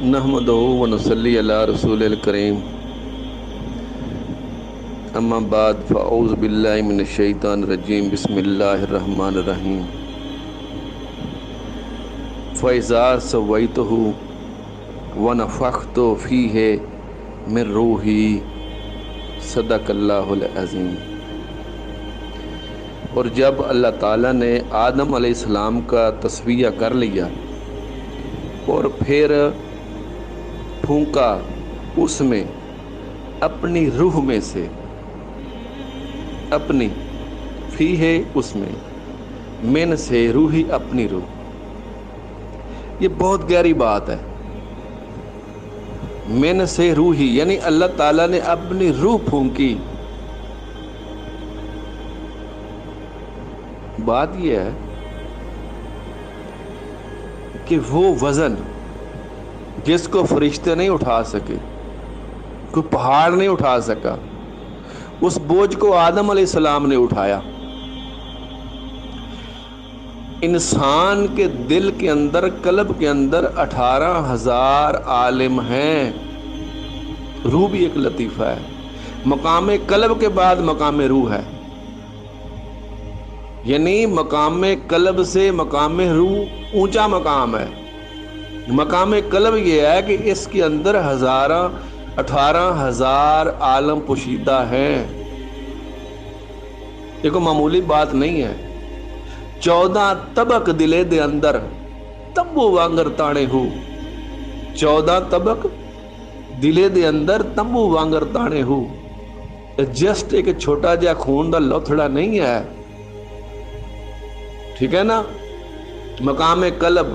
نحمدہ و نصلی علی رسول الکریم اما بعد فاعوذ باللہ من الشیطان الرجیم بسم اللہ الرحمن الرحیم فَإِذَا سَوَّيْتُهُ وَنَفَخْتُ فِيهِ مِن رُوحِي صدق اللہ العظیم۔ اور جب اللہ تعالیٰ نے آدم علیہ السلام کا تسویہ کر لیا اور پھر پھونکا اس میں اپنی روح میں سے، اپنی فی ہے اس میں، من سے روحی اپنی روح۔ یہ بہت گہری بات ہے۔ من سے روحی یعنی اللہ تعالیٰ نے اپنی روح پھونکی۔ بات یہ ہے کہ وہ وزن جس کو فرشتے نہیں اٹھا سکے، کوئی پہاڑ نہیں اٹھا سکا، اس بوجھ کو آدم علیہ السلام نے اٹھایا۔ انسان کے دل کے اندر، قلب کے اندر 18,000 عالم ہیں۔ روح بھی ایک لطیفہ ہے۔ مقام قلب کے بعد مقام روح ہے، یعنی مقام قلب سے مقام روح اونچا مقام ہے۔ مقام قلب یہ ہے کہ اس کے اندر 18,000 عالم پوشیدہ ہیں۔ یہ کوئی معمولی بات نہیں ہے۔ 14 طبق دلے دے اندر تمبو وانگر تانے ہو۔ 14 طبق دلے دے اندر تمبو وانگر تانے ہو۔ جسٹ ایک چھوٹا جا خون دا لوتھڑا نہیں ہے، ٹھیک ہے نا۔ مقام قلب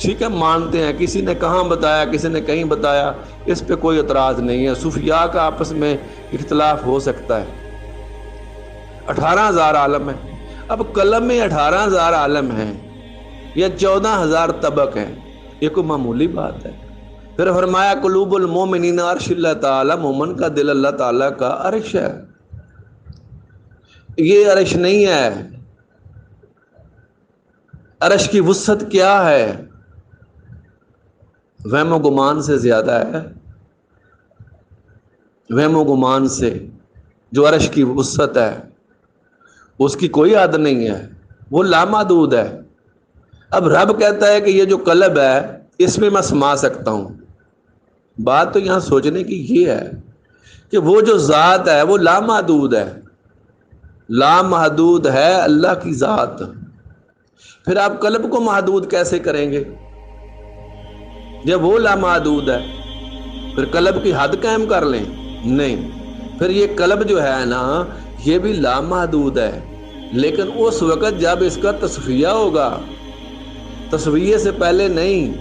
ٹھیک ہے، مانتے ہیں، کسی نے کہاں بتایا، کسی نے کہیں بتایا، اس پہ کوئی اعتراض نہیں ہے۔ صوفیاء کا آپس میں اختلاف ہو سکتا ہے۔ 18,000 عالم ہیں۔ اب قلب میں 18,000 عالم ہیں یا 14,000 طبق ہیں، یہ کوئی معمولی بات ہے؟ پھر فرمایا قلوب المومنین عرش اللہ تعالیٰ، مومن کا دل اللہ تعالیٰ کا عرش ہے۔ یہ عرش نہیں ہے۔ عرش کی وسعت کیا ہے؟ وہم و گمان سے زیادہ ہے۔ وہم و گمان سے جو عرش کی وسعت ہے اس کی کوئی حد نہیں ہے، وہ لامحدود ہے۔ اب رب کہتا ہے کہ یہ جو قلب ہے اس میں سما سکتا ہوں۔ بات تو یہاں سوچنے کی یہ ہے کہ وہ جو ذات ہے وہ لامحدود ہے۔ لامحدود ہے اللہ کی ذات، پھر آپ قلب کو محدود کیسے کریں گے جب وہ لامحدود ہے؟ پھر قلب کی حد قائم کر لیں؟ نہیں، پھر یہ قلب جو ہے نا یہ بھی لامحدود ہے، لیکن اس وقت جب اس کا تصفیہ ہوگا، تصفیے سے پہلے نہیں۔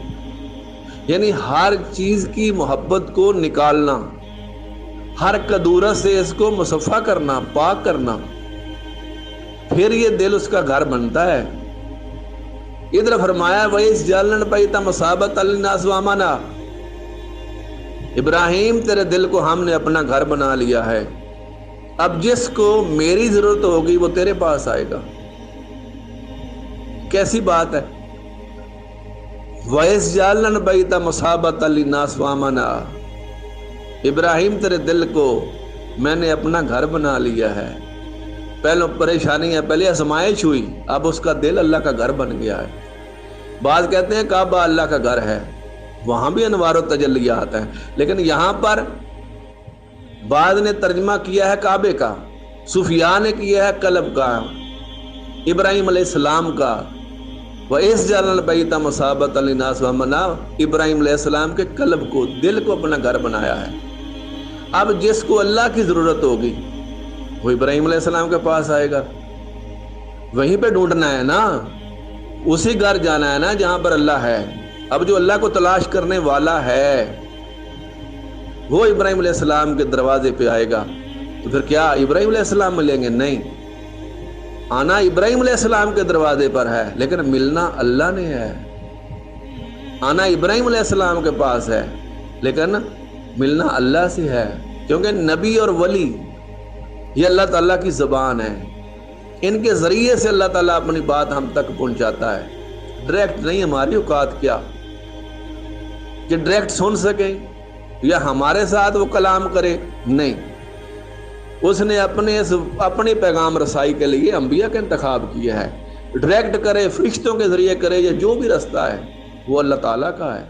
یعنی ہر چیز کی محبت کو نکالنا، ہر قدورت سے اس کو مصفا کرنا، پاک کرنا، پھر یہ دل اس کا گھر بنتا ہے۔ ادھر فرمایا وَإِذْ جَعَلْنَا الْبَيْتَ مَثَابَةً لِلنَّاسِ وَأَمْنًا، ابراہیم تیرے دل کو ہم نے اپنا گھر بنا لیا ہے، اب جس کو میری ضرورت ہوگی وہ تیرے پاس آئے گا۔ کیسی بات ہے؟ وَإِذْ جَعَلْنَا الْبَيْتَ مَثَابَةً لِلنَّاسِ وَأَمْنًا، ابراہیم تیرے دل کو میں نے اپنا گھر بنا لیا ہے۔ پہلے پریشانی ہے، پہلے آزمائش ہوئی، اب اس کا دل اللہ کا گھر بن گیا ہے۔ بعض کہتے ہیں کعبہ اللہ کا گھر ہے، وہاں بھی انوار و تجلیات ہیں، لیکن یہاں پر بعض نے ترجمہ کیا ہے کعبے کا، صوفیاء نے کیا ہے قلب کا، ابراہیم علیہ السلام کا۔ وَإِذْ جَعَلْنَا الْبَيْتَ مَثَابَةً لِلنَّاسِ وَأَمْنًا، ابراہیم علیہ السلام کے قلب کو، دل کو اپنا گھر بنایا ہے۔ اب جس کو اللہ کی ضرورت ہوگی وہ ابراہیم علیہ السلام کے پاس آئے گا۔ وہیں پہ ڈھونڈنا ہے نا، اسی گھر جانا ہے نا جہاں پر اللہ ہے۔ اب جو اللہ کو تلاش کرنے والا ہے وہ ابراہیم علیہ السلام کے دروازے پہ آئے گا، تو پھر کیا ابراہیم علیہ السلام ملیں گے؟ نہیں، آنا ابراہیم علیہ السلام کے دروازے پر ہے، لیکن ملنا اللہ نے ہے۔ آنا ابراہیم علیہ السلام کے پاس ہے، لیکن ملنا اللہ سے ہے، کیونکہ نبی اور ولی یہ اللہ تعالیٰ کی زبان ہے، ان کے ذریعے سے اللہ تعالیٰ اپنی بات ہم تک پہنچاتا ہے، ڈائریکٹ نہیں۔ ہماری اوقات کیا، کہ ڈائریکٹ سن سکیں یا ہمارے ساتھ وہ کلام کرے، نہیں، اس نے اپنی پیغام رسائی کے لیے انبیاء کا انتخاب کیا ہے، ڈائریکٹ کرے، فرشتوں کے ذریعے کرے، یا جو بھی رستہ ہے وہ اللہ تعالیٰ کا ہے۔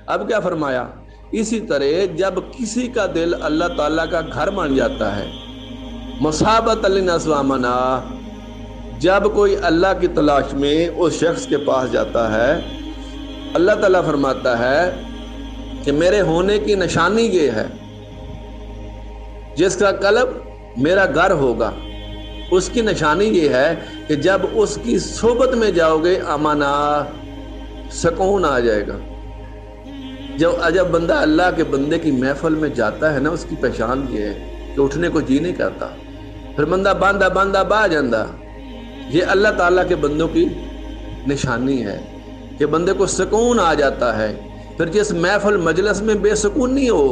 اب کیا فرمایا؟ اسی طرح جب کسی کا دل اللہ تعالیٰ کا گھر بن جاتا ہے، مصابۃ للناس وامنا، جب کوئی اللہ کی تلاش میں اس شخص کے پاس جاتا ہے، اللہ تعالیٰ فرماتا ہے کہ میرے ہونے کی نشانی یہ ہے، جس کا قلب میرا گھر ہوگا اس کی نشانی یہ ہے کہ جب اس کی صحبت میں جاؤ گے امانا، سکون آ جائے گا۔ جب بندہ اللہ کے بندے کی محفل میں جاتا ہے نا، اس کی پہچان یہ ہے کہ اٹھنے کو جی نہیں کرتا، پھر بندہ باندھا باہ جاندہ۔ یہ اللہ تعالیٰ کے بندوں کی نشانی ہے کہ بندے کو سکون آ جاتا ہے۔ پھر جس محفل مجلس میں بے سکون نہیں ہو،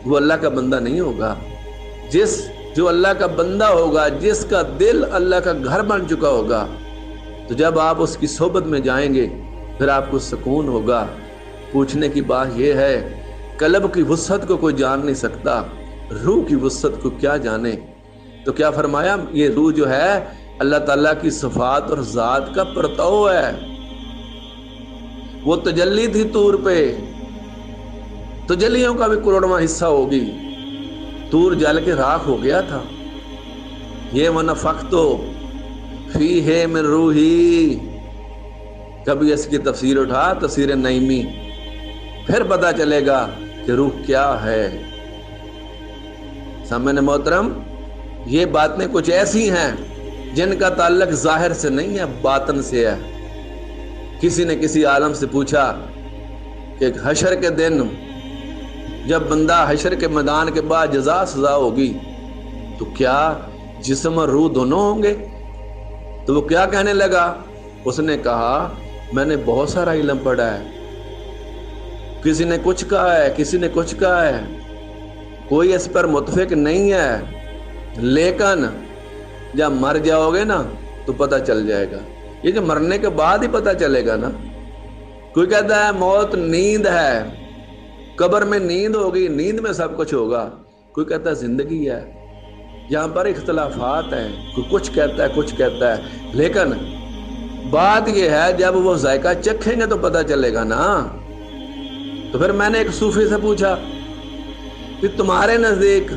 وہ اللہ کا بندہ نہیں ہوگا۔ جو اللہ کا بندہ ہوگا، جس کا دل اللہ کا گھر بن چکا ہوگا، تو جب آپ اس کی صحبت میں جائیں گے پھر آپ کو سکون ہوگا۔ پوچھنے کی بات یہ ہے، قلب کی وسعت کو کوئی جان نہیں سکتا، روح کی وسعت کو کیا جانے؟ تو کیا فرمایا؟ یہ روح جو ہے اللہ تعالیٰ کی صفات اور ذات کا پرتو ہے۔ وہ تجلی تھی طور پہ، تجلیوں کا بھی کروڑواں حصہ ہوگی۔ طور جل کے راکھ ہو گیا تھا۔ یہ ونفخت فیہ من روحی، کبھی اس کی تفسیر اٹھا، تفسیر نعیمی، پھر پتا چلے گا کہ روح کیا ہے۔ سامعین محترم، یہ باتیں کچھ ایسی ہیں جن کا تعلق ظاہر سے نہیں ہے، باطن سے ہے۔ کسی نے کسی عالم سے پوچھا کہ حشر کے دن جب بندہ حشر کے میدان کے بعد جزا سزا ہوگی تو کیا جسم اور روح دونوں ہوں گے؟ تو وہ کیا کہنے لگا؟ اس نے کہا میں نے بہت سارا علم پڑھا ہے، کسی نے کچھ کہا ہے، کسی نے کچھ کہا ہے، کوئی اس پر متفق نہیں ہے، لیکن جب مر جاؤ گے نا تو پتہ چل جائے گا۔ یہ جو مرنے کے بعد ہی پتہ چلے گا نا۔ کوئی کہتا ہے موت نیند ہے، قبر میں نیند ہوگی، نیند میں سب کچھ ہوگا۔ کوئی کہتا ہے زندگی ہے۔ یہاں پر اختلافات ہیں، کوئی کچھ کہتا ہے، کچھ کہتا ہے، لیکن بات یہ ہے جب وہ ذائقہ چکھیں گے تو پتہ چلے گا نا۔ تو پھر میں نے ایک صوفی سے پوچھا کہ تمہارے نزدیک؟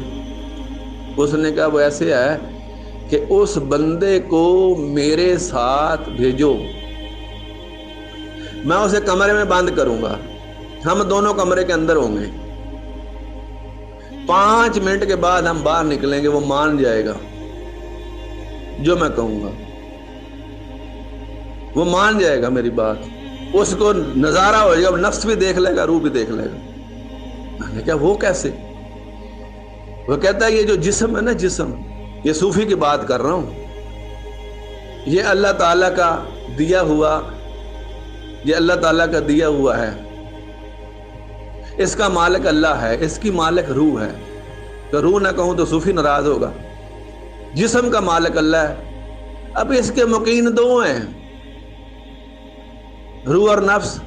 اس نے کہا وہ ایسے ہے کہ اس بندے کو میرے ساتھ بھیجو، میں اسے کمرے میں بند کروں گا، ہم دونوں کمرے کے اندر ہوں گے، 5 منٹ کے بعد ہم باہر نکلیں گے، وہ مان جائے گا جو میں کہوں گا، وہ مان جائے گا میری بات، اس کو نظارہ ہو جائے گا، نفس بھی دیکھ لے گا، روح بھی دیکھ لے گا۔ میں نے کہا وہ کیسے؟ وہ کہتا ہے یہ جو جسم ہے نا، جسم، یہ صوفی کی بات کر رہا ہوں، یہ اللہ تعالیٰ کا دیا ہوا، یہ اللہ تعالیٰ کا دیا ہوا ہے، اس کا مالک اللہ ہے، اس کی مالک روح ہے۔ تو روح نہ کہوں تو صوفی ناراض ہوگا۔ جسم کا مالک اللہ ہے۔ اب اس کے مقین 2 ہیں، روح اور نفس۔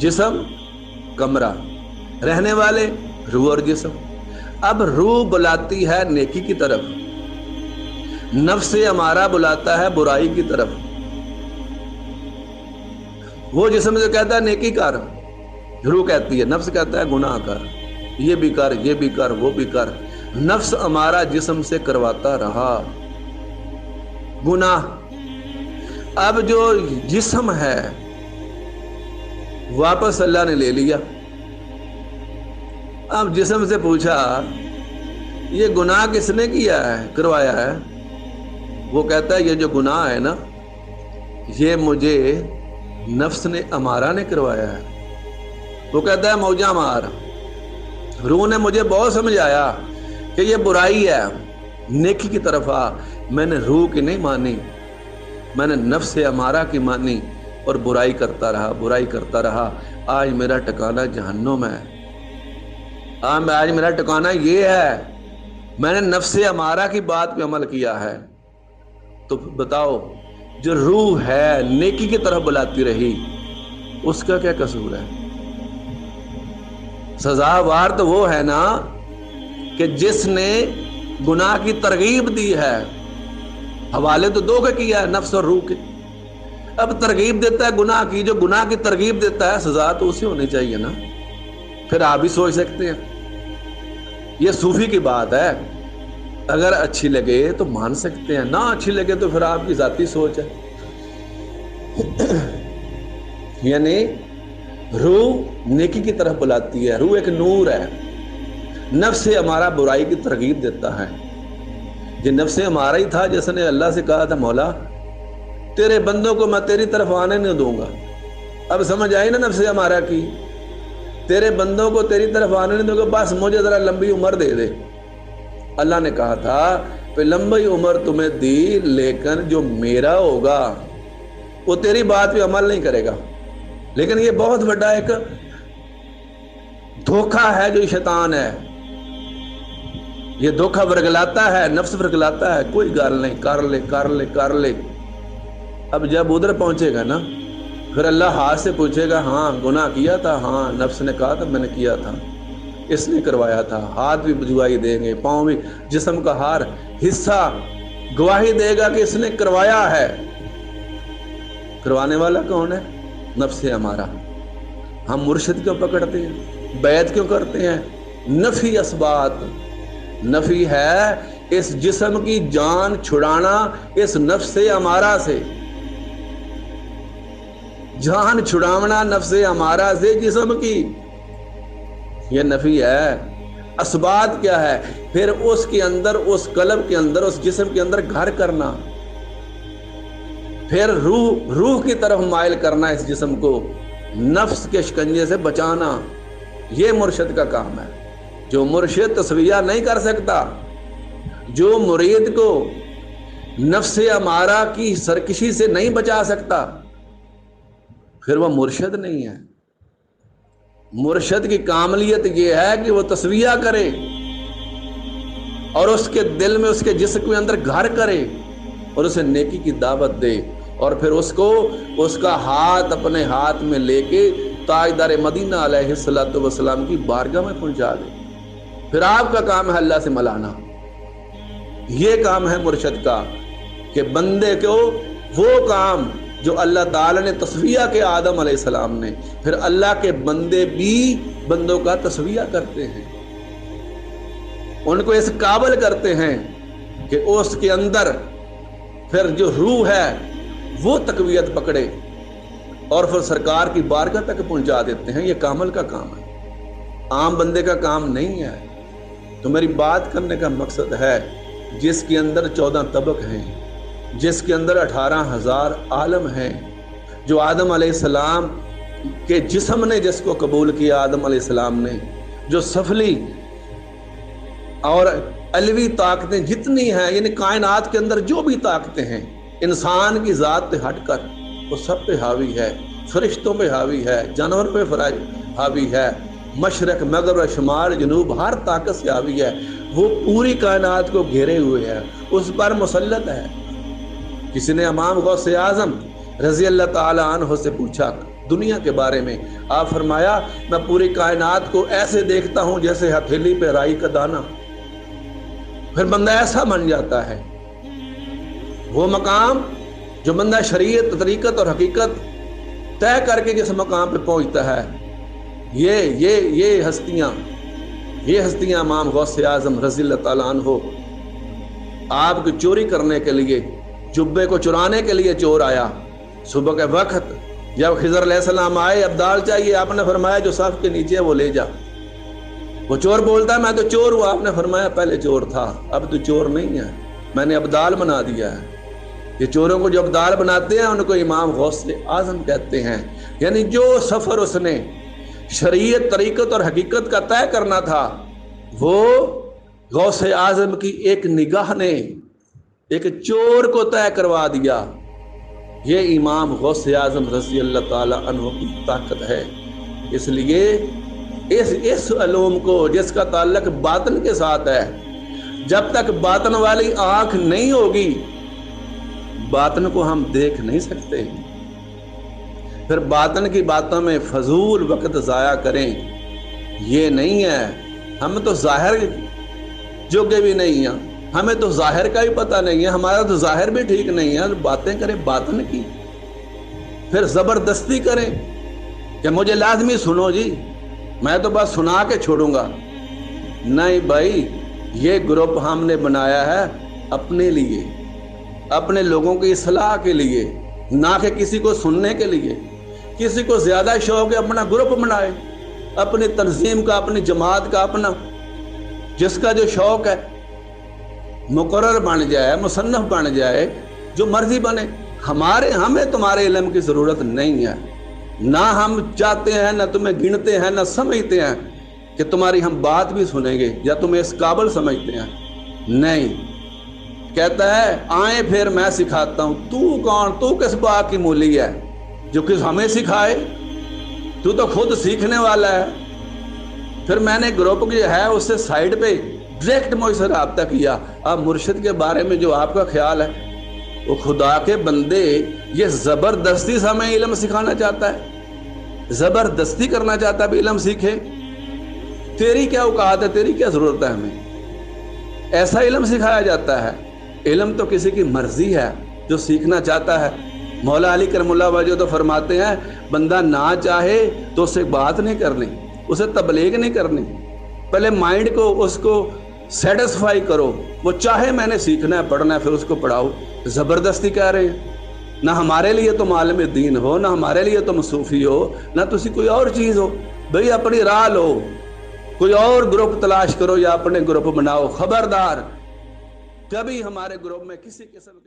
جسم کمرہ، رہنے والے روح اور جسم۔ اب روح بلاتی ہے نیکی کی طرف، نفس ہمارا بلاتا ہے برائی کی طرف۔ وہ جسم سے کہتا ہے نیکی کر، روح کہتی ہے، نفس کہتا ہے گناہ کر، یہ بھی کر، یہ بھی کر، وہ بھی کر۔ نفس ہمارا جسم سے کرواتا رہا گناہ۔ اب جو جسم ہے واپس اللہ نے لے لیا۔ اب جسم سے پوچھا یہ گناہ کس نے کیا ہے، کروایا ہے؟ وہ کہتا ہے یہ جو گناہ ہے نا، یہ مجھے نفس نے، امارہ نے کروایا ہے۔ وہ کہتا ہے موجہ مار، روح نے مجھے بہت سمجھایا کہ یہ برائی ہے، نیکی کی طرف آ۔ میں نے روح کی نہیں مانی، میں نے نفس امارہ کی مانی اور برائی کرتا رہا، برائی کرتا رہا۔ آج میرا ٹھکانہ جہنم ہے، آج میرا ٹھکانہ یہ ہے، میں نے نفس امارہ کی بات پہ عمل کیا ہے۔ تو بتاؤ جو روح ہے نیکی کی طرف بلاتی رہی، اس کا کیا قصور ہے؟ سزاوار تو وہ ہے نا کہ جس نے گناہ کی ترغیب دی ہے. حوالے تو دو کے کیا ہے، نفس اور روح کے. اب ترغیب دیتا ہے گناہ کی، جو گناہ کی ترغیب دیتا ہے سزا تو اسے ہونی چاہیے نا. پھر آپ بھی سوچ سکتے ہیں، یہ صوفی کی بات ہے. اگر اچھی لگے تو مان سکتے ہیں، نہ اچھی لگے تو پھر آپ کی ذاتی سوچ ہے. یعنی روح نیکی کی طرف بلاتی ہے، روح ایک نور ہے. نفس ہمارا برائی کی ترغیب دیتا ہے. یہ نفس ہمارا ہی تھا جس نے اللہ سے کہا تھا مولا تیرے بندوں کو میں تیری طرف آنے نہیں دوں گا. اب سمجھ آئی نا نفس ہمارا کی، تیرے بندوں کو تیری طرف آنے نہیں دوں گا، بس مجھے ذرا لمبی عمر دے دے. اللہ نے کہا تھا کہ لمبی عمر تمہیں دی، لیکن جو میرا ہوگا وہ تیری بات پہ عمل نہیں کرے گا. لیکن یہ بہت بڑا ایک دھوکہ ہے جو شیطان ہے. یہ دھوکہ ورگلاتا ہے، نفس ورگلاتا ہے، کوئی گال نہیں، کر لے کر لے کر لے. اب جب ادھر پہنچے گا نا پھر اللہ ہاتھ سے پوچھے گا ہاں گناہ کیا تھا، ہاں نفس نے کہا تھا میں نے کیا تھا، اس نے کروایا تھا. ہاتھ بھی گواہی دیں گے، پاؤں بھی، جسم کا ہر حصہ گواہی دے گا کہ اس نے کروایا ہے. کروانے والا کون ہے؟ نفس ہمارا. ہم مرشد کیوں پکڑتے ہیں، بیعت کیوں کرتے ہیں؟ نفی اسبات، نفی ہے اس جسم کی جان چھڑانا اس نفس ہمارا سے. جان چھڑاونا نفس ہمارا سے جسم کی، یہ نفی ہے. اسبات کیا ہے؟ پھر اس کے اندر، اس قلب کے اندر، اس جسم کے اندر گھر کرنا، پھر روح کی طرف مائل کرنا اس جسم کو، نفس کے شکنجے سے بچانا. یہ مرشد کا کام ہے. جو مرشد تصویہ نہیں کر سکتا، جو مرید کو نفس امارہ کی سرکشی سے نہیں بچا سکتا، پھر وہ مرشد نہیں ہے. مرشد کی کاملیت یہ ہے کہ وہ تصویہ کرے اور اس کے دل میں، اس کے جسم کے اندر گھر کرے اور اسے نیکی کی دعوت دے، اور پھر اس کو اس کا ہاتھ اپنے ہاتھ میں لے کے تاجدار مدینہ علیہ الصلوۃ والسلام کی بارگاہ میں پہنچا دے. پھر آپ کا کام ہے اللہ سے ملانا. یہ کام ہے مرشد کا کہ بندے کو وہ کام جو اللہ تعالیٰ نے تصفیہ کے آدم علیہ السلام نے، پھر اللہ کے بندے بھی بندوں کا تصفیہ کرتے ہیں، ان کو اس قابل کرتے ہیں کہ اس کے اندر پھر جو روح ہے وہ تقویت پکڑے اور پھر سرکار کی بارگاہ تک پہنچا دیتے ہیں. یہ کامل کا کام ہے، عام بندے کا کام نہیں ہے. تو میری بات کرنے کا مقصد ہے جس کے اندر 14 طبق ہیں، جس کے اندر 18,000 عالم ہیں، جو آدم علیہ السلام کے جسم نے جس کو قبول کیا، آدم علیہ السلام نے، جو سفلی اور علوی طاقتیں جتنی ہیں، یعنی کائنات کے اندر جو بھی طاقتیں ہیں، انسان کی ذات سے ہٹ کر وہ سب پہ حاوی ہے. فرشتوں پہ حاوی ہے، جانور پہ حاوی ہے، مشرق مغرب شمال جنوب ہر طاقت سے حاوی ہے. وہ پوری کائنات کو گھیرے ہوئے ہے، اس پر مسلط ہے. کسی نے امام غوث اعظم رضی اللہ تعالی عنہ سے پوچھا دنیا کے بارے میں، آپ فرمایا میں پوری کائنات کو ایسے دیکھتا ہوں جیسے ہتھیلی پہ رائی کا دانہ. پھر بندہ ایسا بن جاتا ہے. وہ مقام جو بندہ شریعت، طریقت اور حقیقت طے کر کے جس مقام پہ پہنچتا ہے، یہ ہستیاں امام غوث اعظم رضی اللہ تعالیٰ عنہ. آپ کی چوری کرنے کے لیے، جبے کو چرانے کے لیے چور آیا صبح کے وقت، جب خضر علیہ السلام آئے، ابدال چاہیے، آپ نے فرمایا جو صف کے نیچے وہ لے جا. وہ چور بولتا ہے میں تو چور ہوا. آپ نے فرمایا پہلے چور تھا، اب تو چور نہیں ہے، میں نے ابدال بنا دیا ہے. یہ چوروں کو جو ابدال بناتے ہیں ان کو امام غوث اعظم کہتے ہیں. یعنی جو سفر اس نے شریعت، طریقت اور حقیقت کا طے کرنا تھا، وہ غوث اعظم کی ایک نگاہ نے ایک چور کو طے کروا دیا. یہ امام غوث اعظم رضی اللہ تعالی عنہ کی طاقت ہے. اس لیے اس علوم کو جس کا تعلق باطن کے ساتھ ہے، جب تک باطن والی آنکھ نہیں ہوگی باطن کو ہم دیکھ نہیں سکتے. پھر باطن کی باتوں میں فضول وقت ضائع کریں، یہ نہیں ہے۔ ہم تو ظاہر جوگے بھی نہیں ہیں، ہمیں تو ظاہر کا بھی پتہ نہیں ہے، ہمارا تو ظاہر بھی ٹھیک نہیں ہے، باتیں کریں باطن کی، پھر زبردستی کریں کہ مجھے لازمی سنو جی، میں تو بس سنا کے چھوڑوں گا۔ نہیں بھائی، یہ گروپ ہم نے بنایا ہے اپنے لیے، اپنے لوگوں کی اصلاح کے لیے، نہ کہ کسی کو سننے کے لیے۔ کسی کو زیادہ شوق ہے اپنا گروپ بنائے، اپنی تنظیم کا، اپنی جماعت کا، اپنا جس کا جو شوق ہے مقرر بن جائے، مصنف بن جائے، جو مرضی بنے۔ ہمیں تمہارے علم کی ضرورت نہیں ہے، نہ ہم چاہتے ہیں، نہ تمہیں گنتے ہیں، نہ سمجھتے ہیں کہ تمہاری ہم بات بھی سنیں گے یا تمہیں اس قابل سمجھتے ہیں۔ نہیں، کہتا ہے آئیں پھر میں سکھاتا ہوں۔ تو کون؟ تو کس بات کی مولی ہے جو کس ہمیں سکھائے؟ تو خود سیکھنے والا ہے۔ پھر میں نے گروپ جو ہے اس سے سائٹ پہ ڈائریکٹ مجھ سے رابطہ کیا، اب مرشد کے بارے میں جو آپ کا خیال ہے، وہ خدا کے بندے یہ زبردستی سے ہمیں علم سکھانا چاہتا ہے، زبردستی کرنا چاہتا ہے بھی علم سیکھے۔ تیری کیا اوقات ہے، تیری کیا ضرورت ہے؟ ہمیں ایسا علم سکھایا جاتا ہے؟ علم تو کسی کی مرضی ہے جو سیکھنا چاہتا ہے۔ مولا علی کرم اللہ وجہ تو فرماتے ہیں بندہ نہ چاہے تو اسے بات نہیں کرنی، اسے تبلیغ نہیں کرنی، پہلے مائنڈ کو اس کو سیٹسفائی کرو، وہ چاہے میں نے سیکھنا ہے پڑھنا ہے پھر اس کو پڑھاؤ۔ زبردستی کہہ رہے ہیں، نہ ہمارے لیے تم عالم دین ہو، نہ ہمارے لیے تم صوفی ہو، نہ تسی کوئی اور چیز ہو۔ بھئی اپنی راہ لو، کوئی اور گروپ تلاش کرو یا اپنے گروپ بناؤ۔ خبردار کبھی ہمارے گروپ میں کسی قسم کی